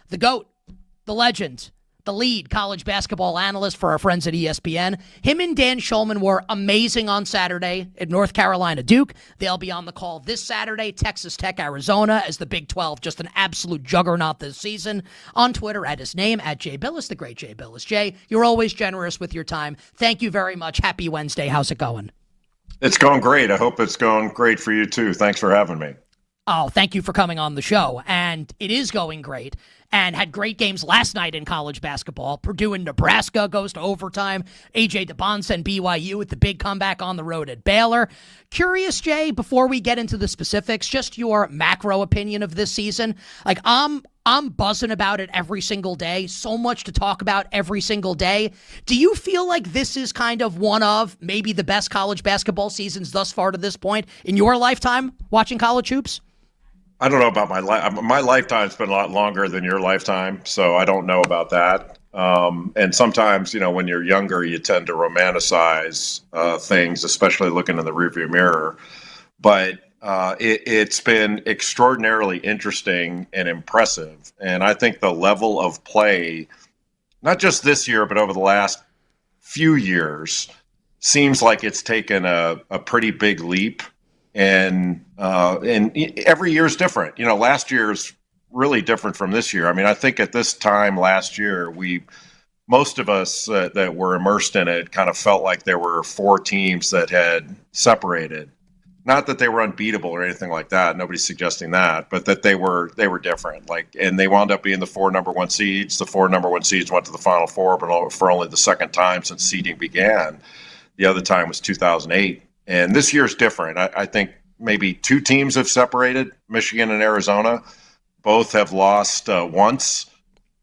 the GOAT, the legend, the lead college basketball analyst for our friends at ESPN. Him and Dan Schulman were amazing on Saturday at North Carolina Duke. They'll be on the call this Saturday, Texas Tech, Arizona, as the Big 12, just an absolute juggernaut this season. On Twitter, at his name, at Jay Bilas, the great Jay Bilas. Jay, you're always generous with your time. Thank you very much. Happy Wednesday. How's it going? It's going great. I hope it's going great for you too. Thanks for having me. Oh, thank you for coming on the show. And it is going great. And had great games last night in college basketball. Purdue and Nebraska goes to overtime. A.J. DeBonsa and BYU with the big comeback on the road at Baylor. Curious, Jay, before we get into the specifics, just your macro opinion of this season. Like, I'm buzzing about it every single day. So much to talk about every single day. Do you feel like this is kind of one of maybe the best college basketball seasons thus far to this point in your lifetime watching college hoops? I don't know about my life. My lifetime's been a lot longer than your lifetime, so I don't know about that. And sometimes, when you're younger, you tend to romanticize things, especially looking in the rearview mirror. But it's been extraordinarily interesting and impressive. And I think the level of play, not just this year, but over the last few years, seems like it's taken a pretty big leap. And every year is different. Last year's really different from this year. I mean, I think at this time last year, most of us that were immersed in it kind of felt like there were 4 teams that had separated. Not that they were unbeatable or anything like that. Nobody's suggesting that, but that they were different. And they wound up being the 4 number 1 seeds. The 4 number 1 seeds went to the Final Four, but for only the second time since seeding began. The other time was 2008. And this year's different. I think maybe 2 teams have separated, Michigan and Arizona. Both have lost once.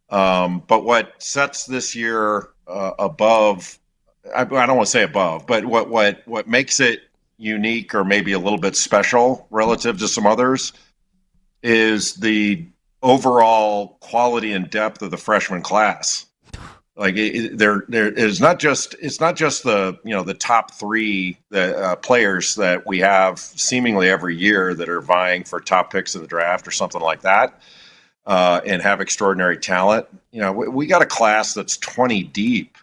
But what sets this year above, I don't want to say above, but what makes it unique or maybe a little bit special relative to some others is the overall quality and depth of the freshman class. Like there is it's not just the the top 3 players that we have seemingly every year that are vying for top picks in the draft or something like that, and have extraordinary talent. We got a class that's 20 deep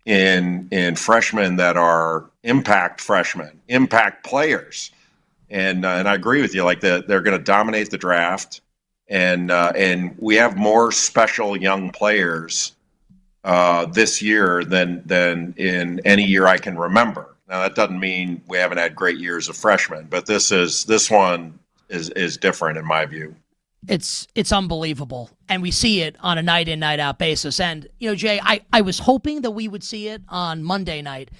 in freshmen that are impact freshmen, impact players, and I agree with you. Like they're going to dominate the draft, and we have more special young players this year than in any year I can remember. Now that doesn't mean we haven't had great years of freshmen, but this one is different in my view. It's unbelievable, and we see it on a night in, night out basis. And Jay, I was hoping that we would see it on Monday night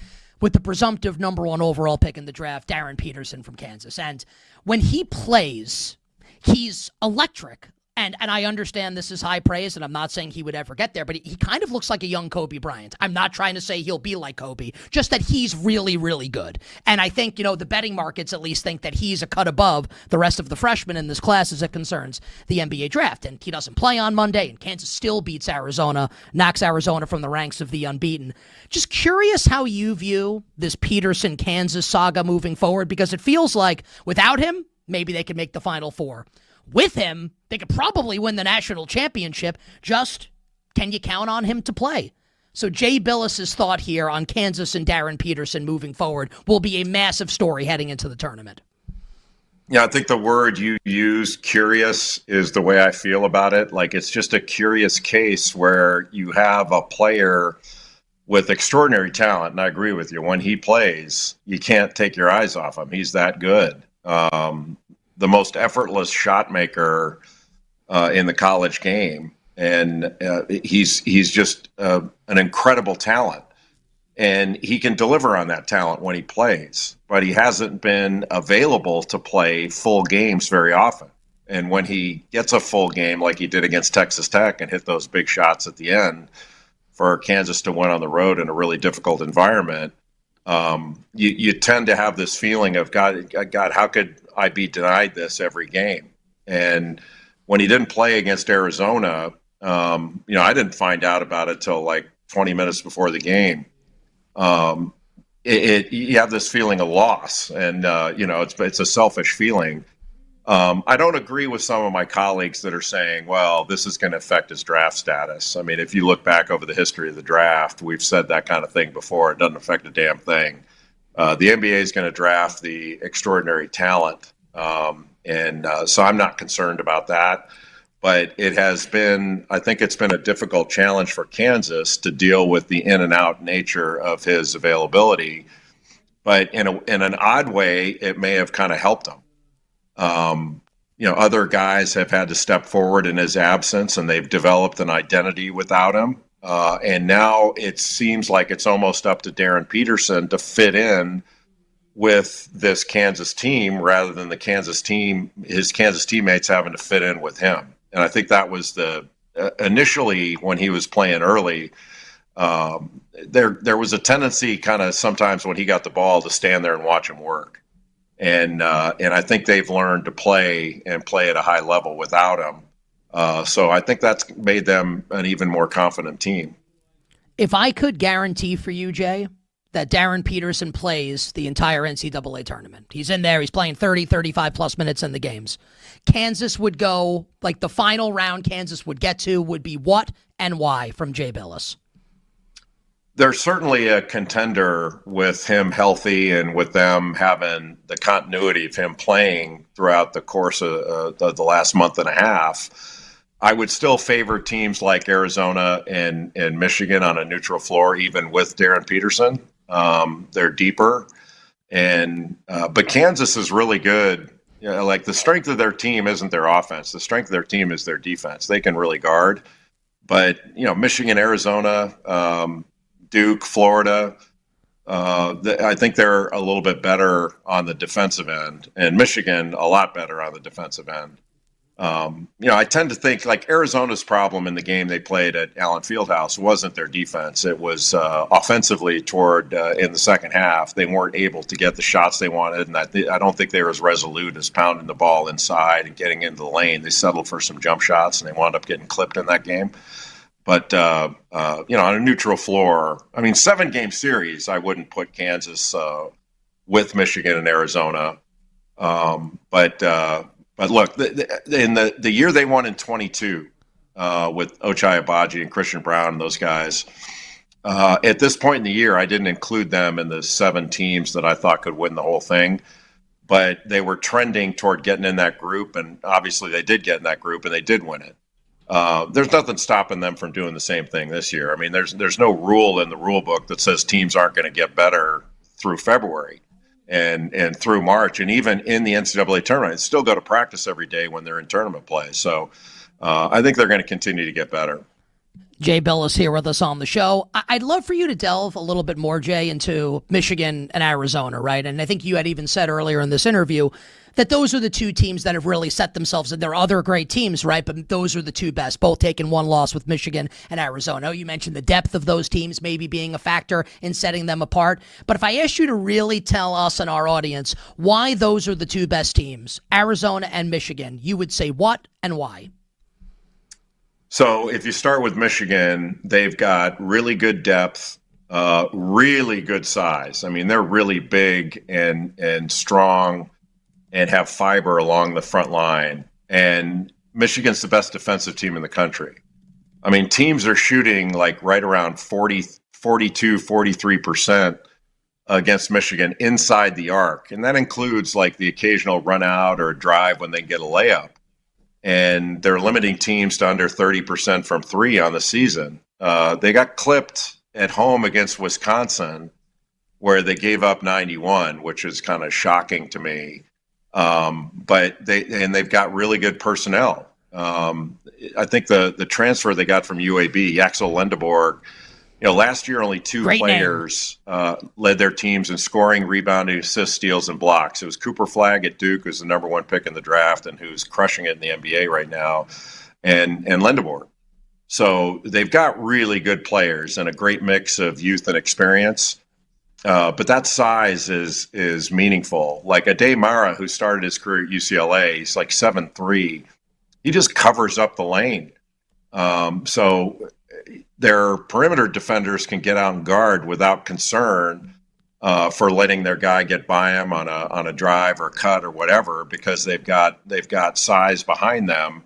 with the presumptive number 1 overall pick in the draft, Darren Peterson from Kansas. And when he plays, he's electric. And I understand this is high praise, and I'm not saying he would ever get there, but he kind of looks like a young Kobe Bryant. I'm not trying to say he'll be like Kobe, just that he's really, really good. And I think, the betting markets at least think that he's a cut above the rest of the freshmen in this class as it concerns the NBA draft. And he doesn't play on Monday, and Kansas still beats Arizona, knocks Arizona from the ranks of the unbeaten. Just curious how you view this Peterson-Kansas saga moving forward, because it feels like without him, maybe they could make the Final Four. With him, they could probably win the national championship. Just, can you count on him to play? So Jay Bilas' thought here on Kansas and Darren Peterson moving forward will be a massive story heading into the tournament. Yeah, I think the word you used, curious, is the way I feel about it. Like, it's just a curious case where you have a player with extraordinary talent, and I agree with you. When he plays, you can't take your eyes off him. He's that good. The most effortless shot maker in the college game, and he's just an incredible talent, and he can deliver on that talent when he plays. But he hasn't been available to play full games very often. And when he gets a full game, like he did against Texas Tech, and hit those big shots at the end for Kansas to win on the road in a really difficult environment, you tend to have this feeling of God, how could I be denied this every game? And when he didn't play against Arizona, I didn't find out about it till like 20 minutes before the game. You have this feeling of loss, and it's a selfish feeling. I don't agree with some of my colleagues that are saying, well, this is going to affect his draft status. I mean, if you look back over the history of the draft, we've said that kind of thing before. It doesn't affect a damn thing. The NBA is going to draft the extraordinary talent. So I'm not concerned about that. But it has been, I think it's been a difficult challenge for Kansas to deal with the in and out nature of his availability. But in an odd way, it may have kind of helped him. Other guys have had to step forward in his absence, and they've developed an identity without him. And now it seems like it's almost up to Darren Peterson to fit in with this Kansas team rather than his Kansas teammates having to fit in with him. And I think that was initially when he was playing early. There was a tendency kind of sometimes when he got the ball to stand there and watch him work. And I think they've learned to play at a high level without him. So I think that's made them an even more confident team. If I could guarantee for you, Jay, that Darren Peterson plays the entire NCAA tournament, he's in there, he's playing 30, 35 plus minutes in the games, Kansas would go, like the final round Kansas would get to would be what and why from Jay Bilas? There's certainly a contender with him healthy and with them having the continuity of him playing throughout the course of the last month and a half. I would still favor teams like Arizona and Michigan on a neutral floor, even with Darren Peterson. They're deeper, but Kansas is really good. Like the strength of their team isn't their offense. The strength of their team is their defense. They can really guard. But Michigan, Arizona, Duke, Florida, I think they're a little bit better on the defensive end, and Michigan a lot better on the defensive end. I tend to think like Arizona's problem in the game they played at Allen Fieldhouse wasn't their defense. It was offensively toward in the second half. They weren't able to get the shots they wanted, and I don't think they were as resolute as pounding the ball inside and getting into the lane. They settled for some jump shots, and they wound up getting clipped in that game. But, on a neutral floor, 7-game series, I wouldn't put Kansas with Michigan and Arizona. But look, in the year they won in 22 with Ochai Agbaji and Christian Brown and those guys, at this point in the year, I didn't include them in the 7 teams that I thought could win the whole thing. But they were trending toward getting in that group, and obviously they did get in that group, and they did win it. There's nothing stopping them from doing the same thing this year. There's no rule in the rule book that says teams aren't going to get better through February and through March. And even in the NCAA tournament, they still go to practice every day when they're in tournament play. So I think they're going to continue to get better. Jay Bilas here with us on the show. I'd love for you to delve a little bit more, Jay, into Michigan and Arizona, right? And I think you had even said earlier in this interview that those are the 2 teams that have really set themselves, and there are other great teams, right? But those are the 2 best, both taking 1 loss with Michigan and Arizona. You mentioned the depth of those teams maybe being a factor in setting them apart. But if I asked you to really tell us and our audience why those are the 2 best teams, Arizona and Michigan, you would say what and why? So if you start with Michigan, they've got really good depth, really good size. They're really big and strong and have fiber along the front line. And Michigan's the best defensive team in the country. Teams are shooting like right around 43% against Michigan inside the arc. And that includes like the occasional run out or a drive when they get a layup. And they're limiting teams to under 30% from 3 on the season. They got clipped at home against Wisconsin where they gave up 91, which is kind of shocking to me. But they've got really good personnel. I think the transfer they got from UAB, Yaxel Lendeborg, last year only 2 Great players led their teams in scoring, rebounding, assists, steals, and blocks. It was Cooper Flagg at Duke, who's the number 1 pick in the draft and who's crushing it in the NBA right now, and Lendeborg. So they've got really good players and a great mix of youth and experience. But that size is meaningful. Like Ade Mara, who started his career at UCLA, he's like 7'3". He just covers up the lane. So their perimeter defenders can get out and guard without concern for letting their guy get by them on a drive or cut or whatever, because they've got size behind them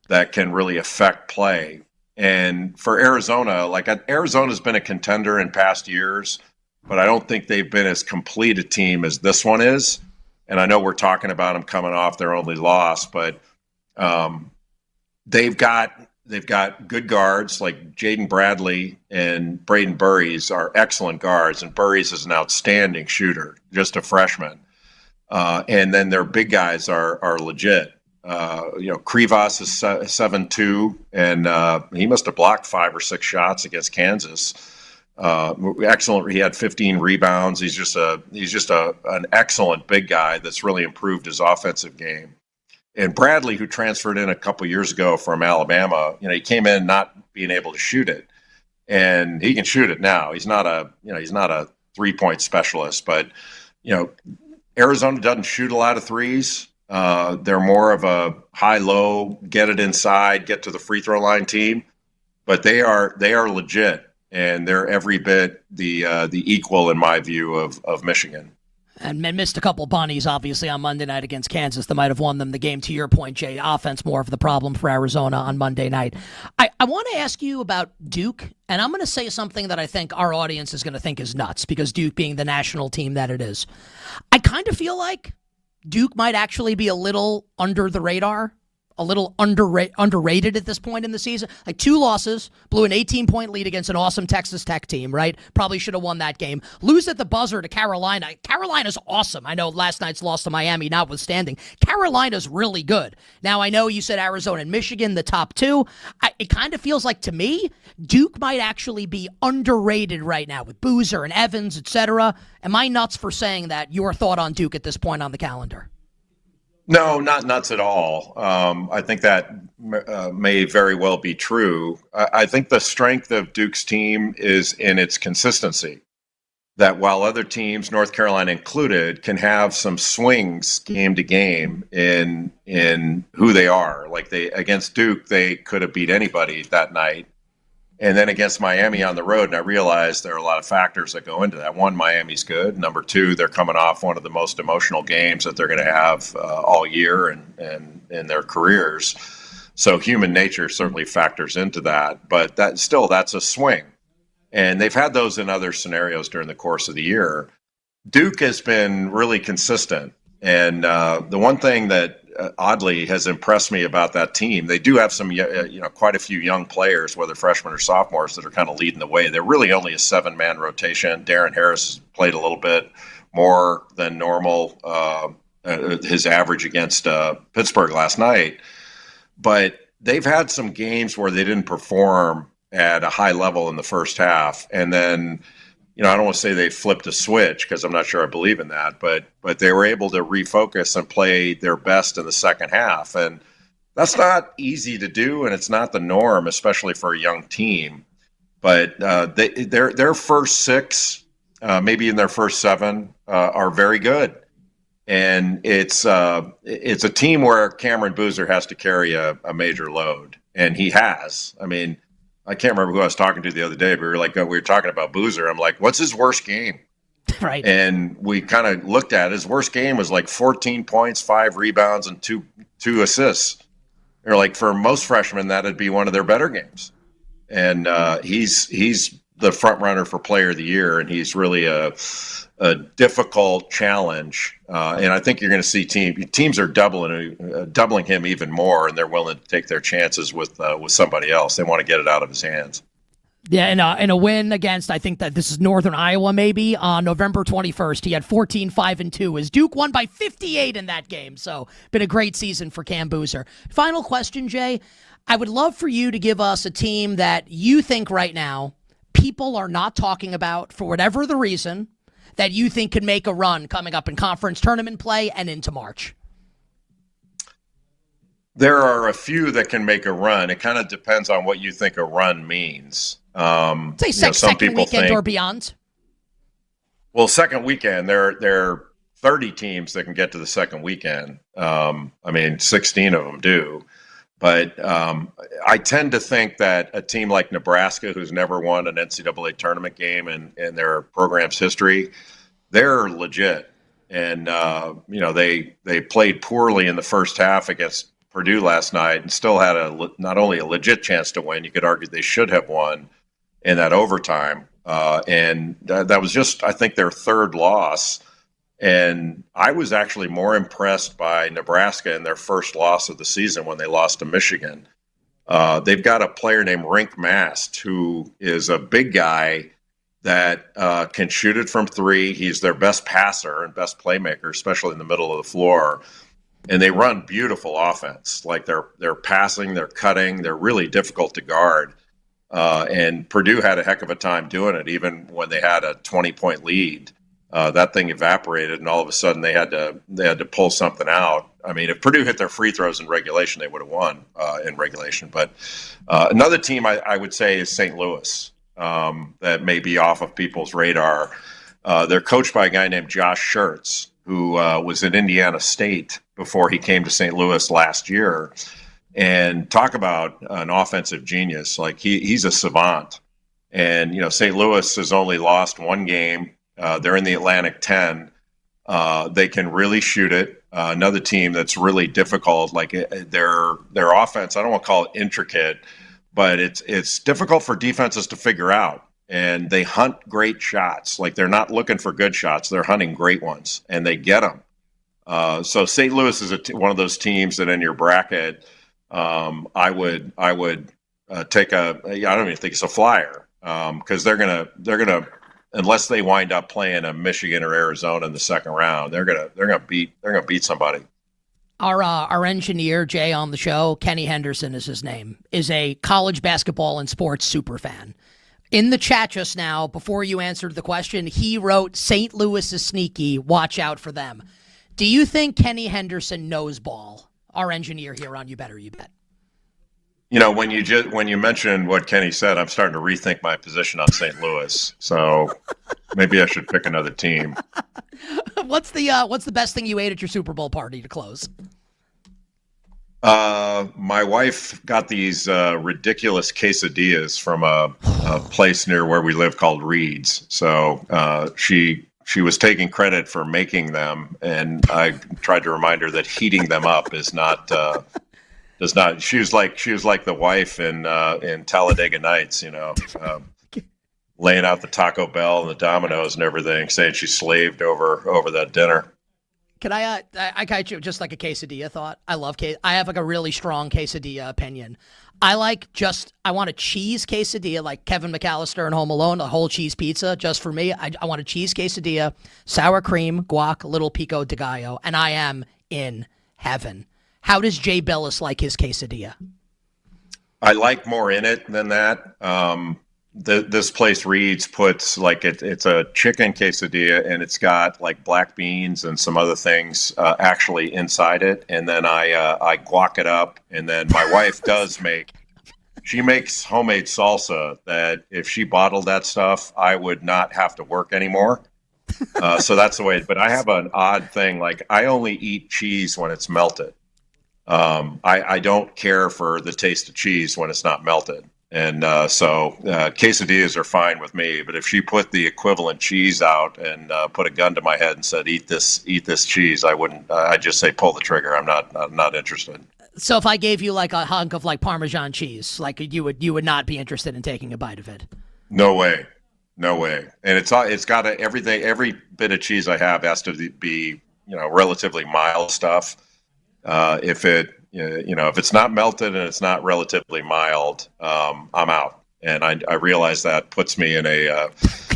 that can really affect play. And for Arizona, like Arizona's been a contender in past years, but I don't think they've been as complete a team as this one is. And I know we're talking about them coming off their only loss, but they've got good guards like Jaden Bradley and Braden Burries are excellent guards, and Burries is an outstanding shooter, just a freshman. And then their big guys are legit. Krivas is 7'2", and he must have blocked 5 or 6 shots against Kansas. Excellent. He had 15 rebounds. He's just an excellent big guy that's really improved his offensive game. And Bradley, who transferred in a couple years ago from Alabama, he came in not being able to shoot it, and he can shoot it now. He's not a 3-point specialist, but Arizona doesn't shoot a lot of threes. They're more of a high-low, get it inside, get to the free throw line team, but they are legit, and they're every bit the equal, in my view, of Michigan. And missed a couple bunnies, obviously, on Monday night against Kansas that might have won them the game. To your point, Jay, offense more of the problem for Arizona on Monday night. I want to ask you about Duke, and I'm going to say something that I think our audience is going to think is nuts, because Duke being the national team that it is. I kind of feel like Duke might actually be a little under the radar, a little underrated at this point in the season. Like 2 losses, blew an 18-point lead against an awesome Texas Tech team, right? Probably should have won that game. Lose at the buzzer to Carolina. Carolina's awesome. I know last night's loss to Miami notwithstanding. Carolina's really good. Now, I know you said Arizona and Michigan, the top 2. It kind of feels like, to me, Duke might actually be underrated right now with Boozer and Evans, etc. Am I nuts for saying that? Your thought on Duke at this point on the calendar? No, not nuts at all. I think that may very well be true. I think the strength of Duke's team is in its consistency. That while other teams, North Carolina included, can have some swings game to game in who they are. Like against Duke, they could have beat anybody that night. And then against Miami on the road, and I realized there are a lot of factors that go into that. 1, Miami's good. Number 2, they're coming off one of the most emotional games that they're going to have all year and in their careers. So human nature certainly factors into that. But that's a swing. And they've had those in other scenarios during the course of the year. Duke has been really consistent. And the one thing that oddly has impressed me about that team, they do have some, quite a few young players, whether freshmen or sophomores, that are kind of leading the way. They're really only a 7-man rotation. Darren Harris played a little bit more than normal, his average against Pittsburgh last night. But they've had some games where they didn't perform at a high level in the first half. And then, I don't want to say they flipped a switch, because I'm not sure I believe in that, but they were able to refocus and play their best in the second half. And that's not easy to do, and it's not the norm, especially for a young team. But their first 6, maybe in their first 7, are very good. And it's a team where Cameron Boozer has to carry a major load, and he has. I mean, I can't remember who I was talking to the other day, but we were talking about Boozer. I'm like, what's his worst game? Right. And we kind of looked at it. His worst game was like 14 points, 5 rebounds, and two assists. You're like, for most freshmen, that'd be one of their better games. And he's the front runner for Player of the Year, and he's really a difficult challenge. And I think you're going to see teams are doubling him even more, and they're willing to take their chances with somebody else. They want to get it out of his hands. Yeah, in a win against, I think that this is Northern Iowa maybe, on November 21st. He had 14, 5, and 2 as Duke won by 58 in that game. So been a great season for Cam Boozer. Final question, Jay. I would love for you to give us a team that you think right now people are not talking about for whatever the reason, that you think could make a run coming up in conference tournament play and into March. There are a few that can make a run. It kind of depends on what you think a run means. Say second weekend or beyond. Well, second weekend, there are 30 teams that can get to the second weekend. 16 of them do. But I tend to think that a team like Nebraska, who's never won an NCAA tournament game in their program's history, they're legit. And they played poorly in the first half against Purdue last night, and still had not only a legit chance to win. You could argue they should have won in that overtime, and that was just, I think, their third loss. And I was actually more impressed by Nebraska in their first loss of the season when they lost to Michigan. They've got a player named Rink Mast, who is a big guy that can shoot it from three. He's their best passer and best playmaker, especially in the middle of the floor. And they run beautiful offense. Like they're passing, they're cutting, they're really difficult to guard. And Purdue had a heck of a time doing it, even when they had a 20-point lead. That thing evaporated, and all of a sudden they had to pull something out. I mean, if Purdue hit their free throws in regulation, they would have won in regulation. But another team I would say is St. Louis. That may be off of people's radar. They're coached by a guy named Josh Schertz, who was at Indiana State before he came to St. Louis last year. And talk about an offensive genius. Like he's a savant. And, St. Louis has only lost one game. They're in the Atlantic 10. They can really shoot it. Another team that's really difficult, like their offense, I don't want to call it intricate, but it's difficult for defenses to figure out. And they hunt great shots. Like they're not looking for good shots. They're hunting great ones, and they get them. So St. Louis is one of those teams that in your bracket, I would take I don't even think it's a flyer, because they're gonna unless they wind up playing a Michigan or Arizona in the second round, they're gonna beat somebody. Our engineer, Jay, on the show, Kenny Henderson is his name, is a college basketball and sports super fan. In the chat just now, before you answered the question, he wrote, St. Louis is sneaky, watch out for them. Do you think Kenny Henderson knows ball? Our engineer here on You Better You Bet. When you mentioned what Kenny said, I'm starting to rethink my position on St. Louis. So maybe I should pick another team. What's the best thing you ate at your Super Bowl party to close? My wife got these ridiculous quesadillas from a place near where we live called Reed's. So she was taking credit for making them, and I tried to remind her that heating them up is not. Does not. She was like the wife in Talladega Nights, laying out the Taco Bell and the Domino's and everything, saying she slaved over that dinner. Can I got you just like a quesadilla thought? I love I have like a really strong quesadilla opinion. I want a cheese quesadilla like Kevin McAllister in Home Alone, a whole cheese pizza just for me. I want a cheese quesadilla, sour cream, guac, a little pico de gallo, and I am in heaven. How does Jay Bilas like his quesadilla? I like more in it than that. This place Reed's puts like it's a chicken quesadilla, and it's got like black beans and some other things actually inside it. And then I guac it up, and then my wife she makes homemade salsa that if she bottled that stuff, I would not have to work anymore. So that's the way. But I have an odd thing. Like I only eat cheese when it's melted. I don't care for the taste of cheese when it's not melted. And so quesadillas are fine with me. But if she put the equivalent cheese out and put a gun to my head and said, eat this cheese, I wouldn't. I'd just say, pull the trigger. I'm not interested. So if I gave you like a hunk of like Parmesan cheese, like you would not be interested in taking a bite of it? No way. And it's got everything. Every bit of cheese I have has to be relatively mild stuff. If it's not melted and it's not relatively mild, I'm out. And I realize that puts me in a,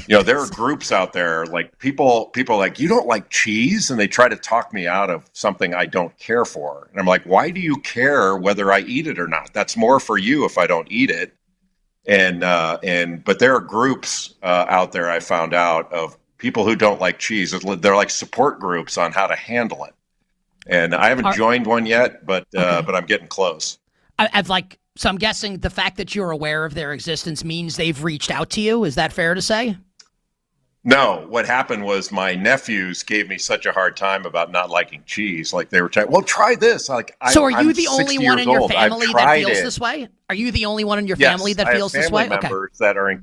there are groups out there, like people like, you don't like cheese, and they try to talk me out of something I don't care for. And I'm like, why do you care whether I eat it or not? That's more for you if I don't eat it. But there are groups out there, I found out, of people who don't like cheese. They're like support groups on how to handle it. And I haven't joined one yet, but I'm getting close. So I'm guessing the fact that you're aware of their existence means they've reached out to you. Is that fair to say? No, what happened was my nephews gave me such a hard time about not liking cheese. Like they were trying, well, try this. Like, so are you I'm the only one in your family that feels this way? Are you the only one in your family that feels this way? Yes, I have family members that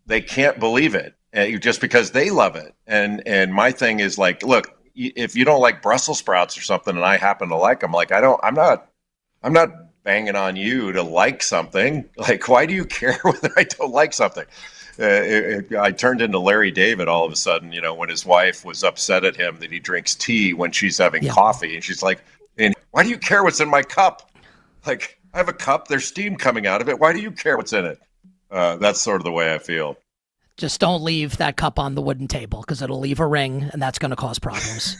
they can't believe it. just because they love it. And my thing is like, look, if you don't like Brussels sprouts or something, and I happen to like them, like I'm not banging on you to like something. Like, why do you care whether I don't like something? I turned into Larry David all of a sudden, when his wife was upset at him that he drinks tea when she's having coffee, and she's like, "And why do you care what's in my cup? Like, I have a cup, there's steam coming out of it. Why do you care what's in it?" That's sort of the way I feel. Just don't leave that cup on the wooden table because it'll leave a ring, and that's going to cause problems.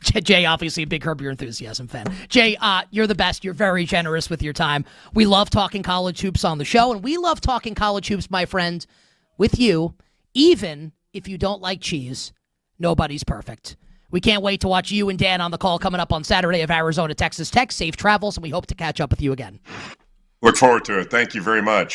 Jay, obviously a big Curb Your Enthusiasm fan. Jay, you're the best. You're very generous with your time. We love talking college hoops on the show, and we love talking college hoops, my friend, with you. Even if you don't like cheese, nobody's perfect. We can't wait to watch you and Dan on the call coming up on Saturday of Arizona, Texas Tech. Safe travels, and we hope to catch up with you again. Look forward to it. Thank you very much.